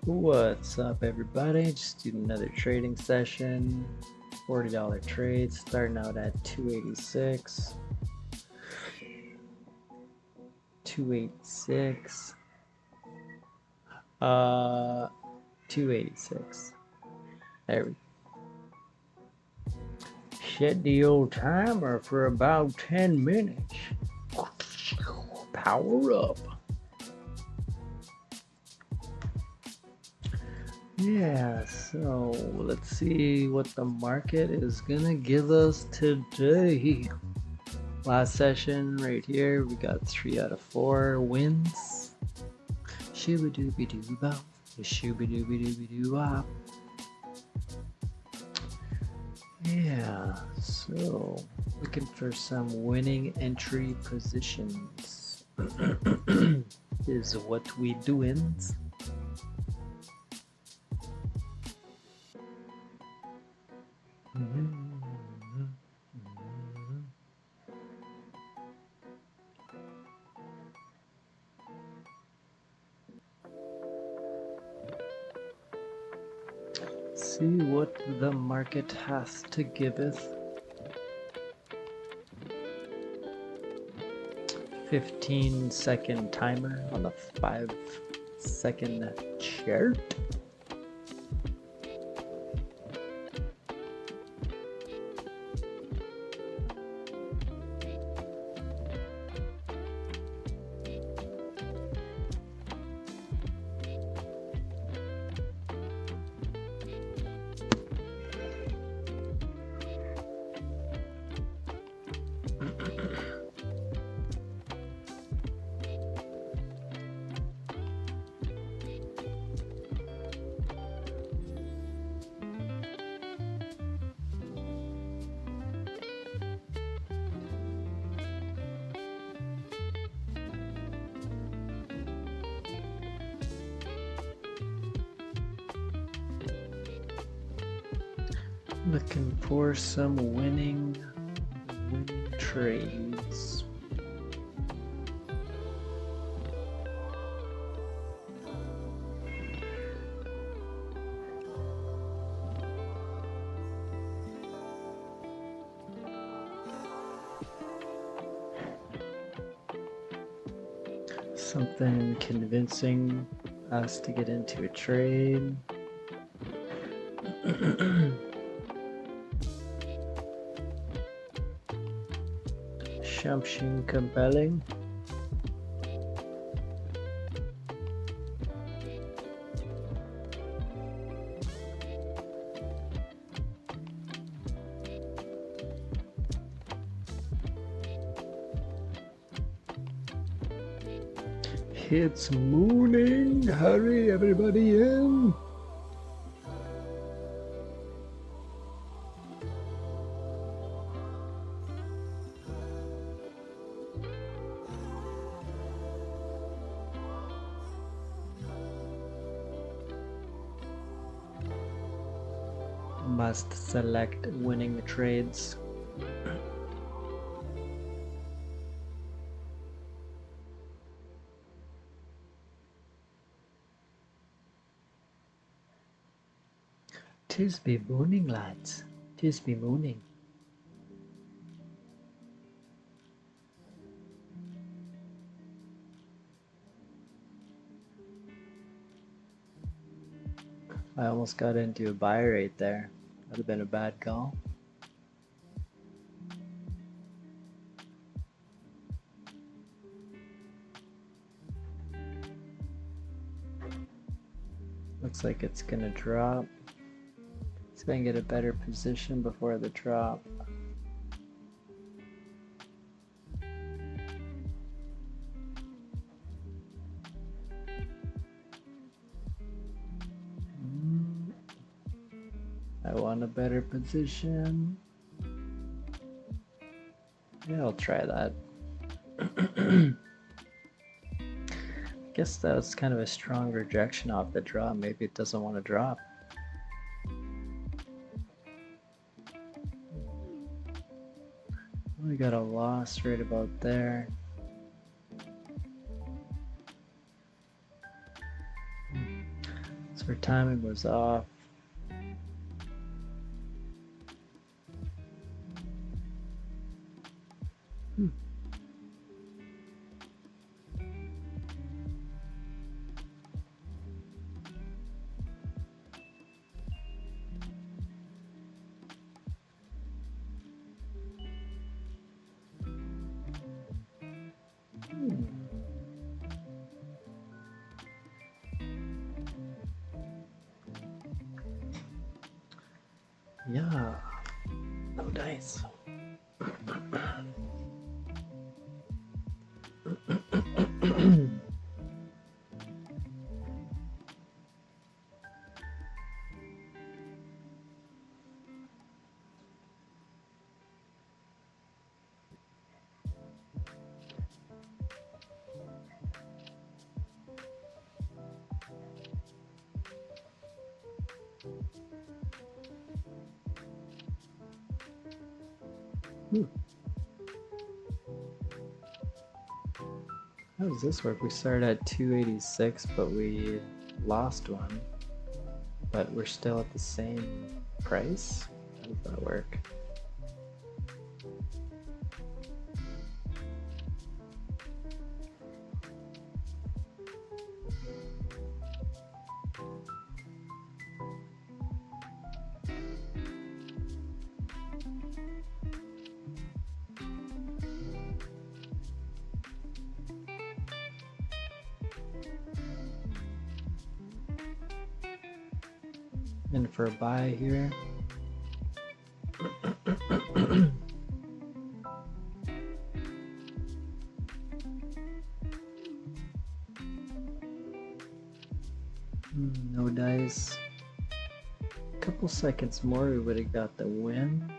What's up, everybody? Just doing another trading session. $40 trade starting out at 286. 286. 286. There we go. Set the old timer for about 10 minutes. Power up. Yeah, so let's see what the market is gonna give us today. Last session right here, we got 3 out of 4 wins. Shooba-dooby-doo-bop, shooba-dooby-dooby-doo-bop. Yeah, so looking for some winning entry positions is what we doing. See what the market has to giveth. 15-second timer on the 5-second chart. Looking for some winning trades. Something convincing us to get into a trade. Something compelling. It's mooning. Hurry, everybody in. Must select winning trades. Tis be mooning, lads. Tis be mooning. I almost got into a buy right there. That'd have been a bad call. Looks like it's gonna drop. Let's go and get a better position before the drop. I want a better position. Yeah, I'll try that. Guess that was kind of a strong rejection off the drop. Maybe it doesn't want to drop. We got a loss right about there. So our timing was off. Yeah, no dice. How does this work? We started at 286, but we lost one. But we're still at the same price? How does that work? And for a buy here. No dice. A couple seconds more, we would have got the win.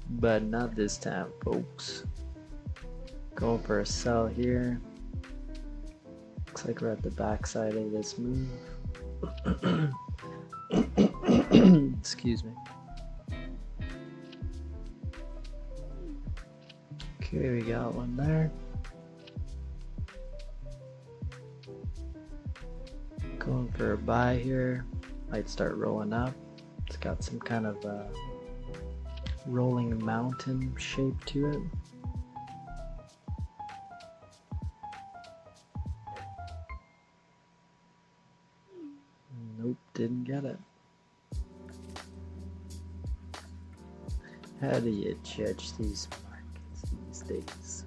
But not this time, folks. Going for a sell here. Looks like we're at the backside of this move. Excuse me. Okay, we got one there. Going for a buy here. Might start rolling up. It's got some kind of rolling mountain shape to it. Nope, didn't get it. How do you judge these markets these days?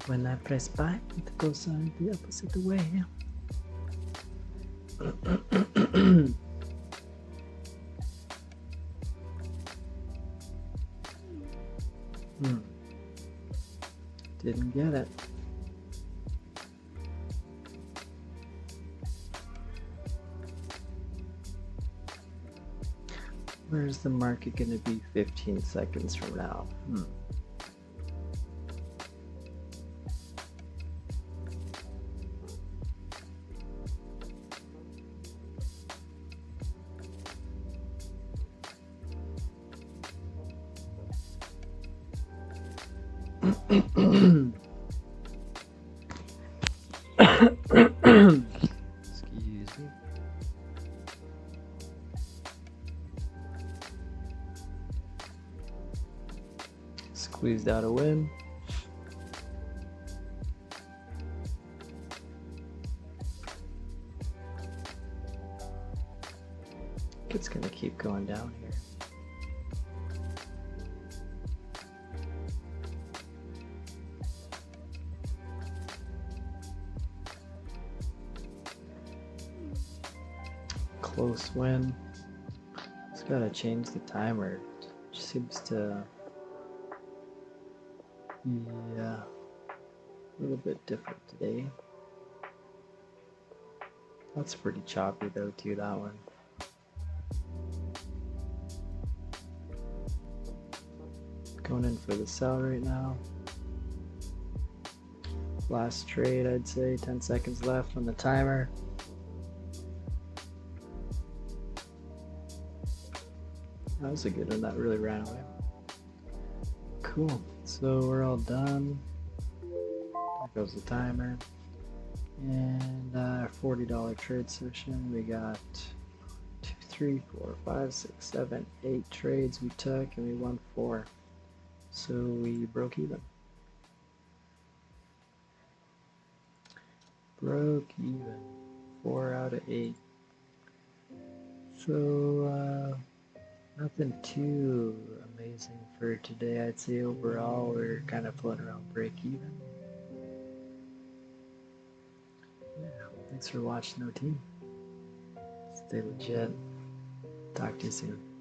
When I press buy, it goes the opposite way. Didn't get it. Where's the market going to be 15 seconds from now? Excuse me. Squeezed out a win. It's gonna keep going down here. Close win. Just gotta change the timer. It seems to, yeah, a little bit different today. That's pretty choppy though too, that one. Going in for the sell right now. Last trade, I'd say 10 seconds left on the timer. That was a good one, that really ran away. Cool, so we're all done. There goes the timer. And our $40 trade session, we got 2, 3, 4, 5, 6, 7, 8 trades we took and we won 4. So we broke even. Broke even. 4 out of 8. So nothing too amazing for today. I'd say overall we're kind of floating around break even. Yeah, thanks for watching, OT. Stay legit. Talk to you soon.